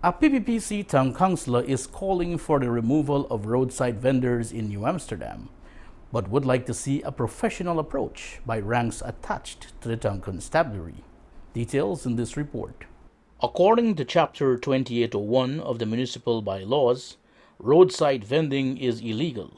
A PPPC town councillor is calling for the removal of roadside vendors in New Amsterdam, but would like to see a professional approach by ranks attached to the town constabulary. Details in this report. According to Chapter 2801 of the Municipal Bylaws, roadside vending is illegal.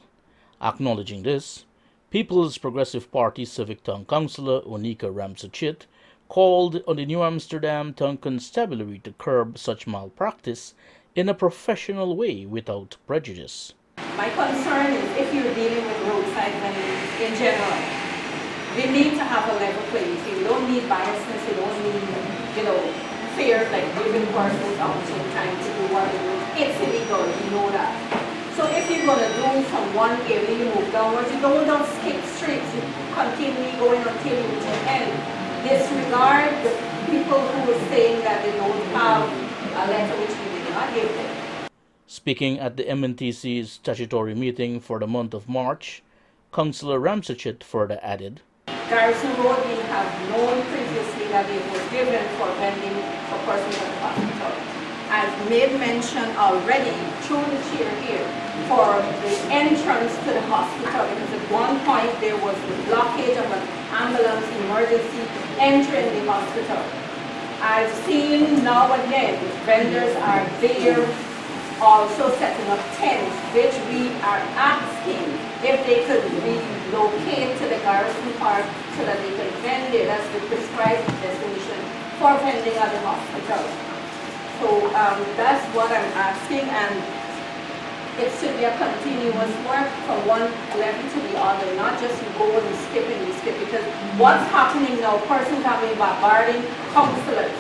Acknowledging this, People's Progressive Party Civic Town Councillor Onika Ramsachit called on the New Amsterdam Town Constabulary to curb such malpractice in a professional way without prejudice. My concern is if you're dealing with roadside vending in general, we need to have a level playing field. You don't need biasness, you don't need, fear like giving persons opportunity time to do what they do. It's illegal, you know that. So if you're going to do from one area, you move downwards, you don't skip streets, you continually going until you reach the end. Disregard the people who are saying that they don't have a letter which we did not give them. Speaking at the MNTC's statutory meeting for the month of March, Councillor Ramsachit further added, Garrison Road, we have known previously that it was given for vending for persons at the hospital. I've made mention already through the chair here for the entrance to the hospital, because at one point there was the blockage of an ambulance emergency entering the hospital. I've seen now and then vendors are there also setting up tents, which we are asking if they could relocate to the Garrison Park so that they can vend it as the prescribed destination for vending at the hospital. So that's what I'm asking, and it should be a continuous work from one level to the other, not just you go and you skip, because what's happening now, persons have been bombarding councillors,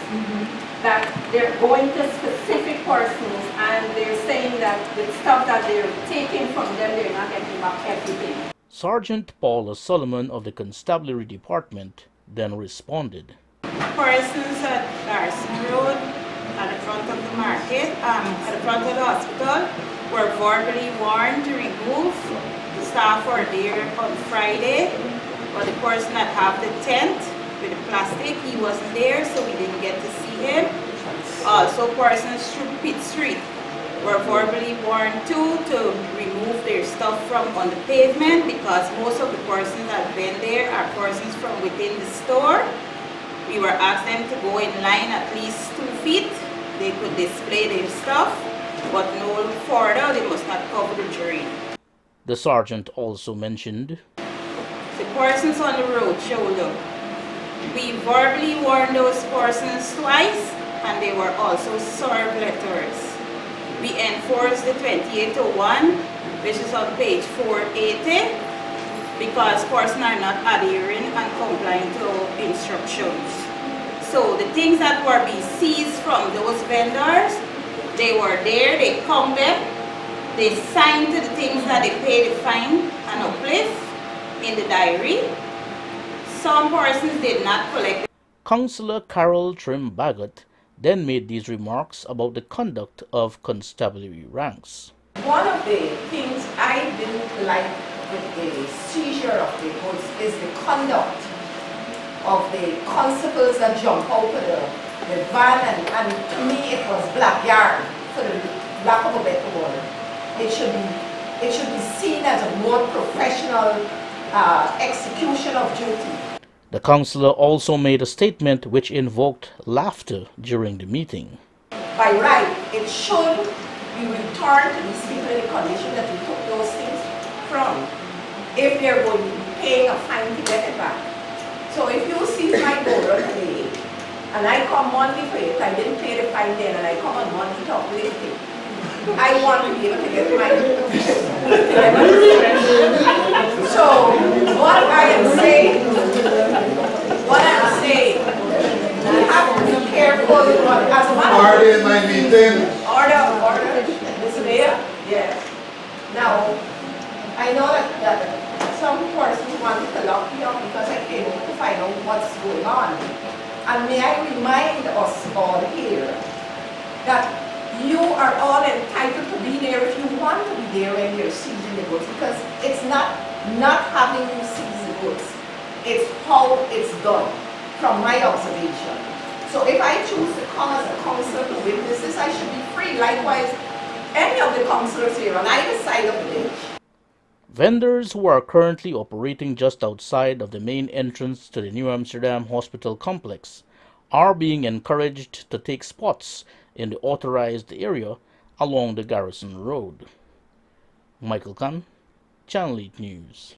that they're going to specific persons and they're saying that the stuff that they're taking from them, they're not getting back everything. Sergeant Paula Solomon of the Constabulary Department then responded. Persons at Garrison Road, at the front of the market, at the front of the hospital, were verbally warned to remove. The staff were there on Friday, but the person that had the tent with the plastic, he wasn't there, so we didn't get to see him. Also, persons through Pitt Street were verbally warned too to remove their stuff from on the pavement, because most of the persons that have been there are persons from within the store. We were asked them to go in line at least 2 feet. They could display their stuff, but no further, they must not cover the drain. The sergeant also mentioned, the persons on the road shoulder, we verbally warned those persons twice, and they were also served letters. We enforced the 2801, which is on page 480, because persons are not adhering and complying to instructions. So the things that were being seized from those vendors, they were there, they come them, they signed to the things that they paid the fine and uplift in the diary. Some persons did not collect. Councillor Carol Trim-Bagot then made these remarks about the conduct of constabulary ranks. One of the things I didn't like with the seizure of the goods is the conduct of the constables that jump out of the van, and to me it was blackguard, for the lack of a better word. It should be seen as a more professional execution of duty. The councillor also made a statement which invoked laughter during the meeting. By right, it should be returned to these people in the condition that we took those things from, if they're going to be paying a fine to get it back. So if you seize my border today, and I come Monday for it, I didn't pay the fine then, and I come on Monday to uplift it, I want to be able to get my So what I am saying, we have to be careful as a matter. Order in my meeting. Order. This is there? Yes. Now, I know that some persons wanted to lock me up because I came over to find out what's going on. And may I remind us all here that you are all entitled to be there if you want to be there when you're seizing the goods, because it's not having you seize the goods. It's how it's done, from my observation. So if I choose to come as a councillor to witness this, I should be free. Likewise, any of the councillors here on either side of the bench. Vendors who are currently operating just outside of the main entrance to the New Amsterdam Hospital complex are being encouraged to take spots in the authorized area along the Garrison Road. Michael Khan, Channel 8 News.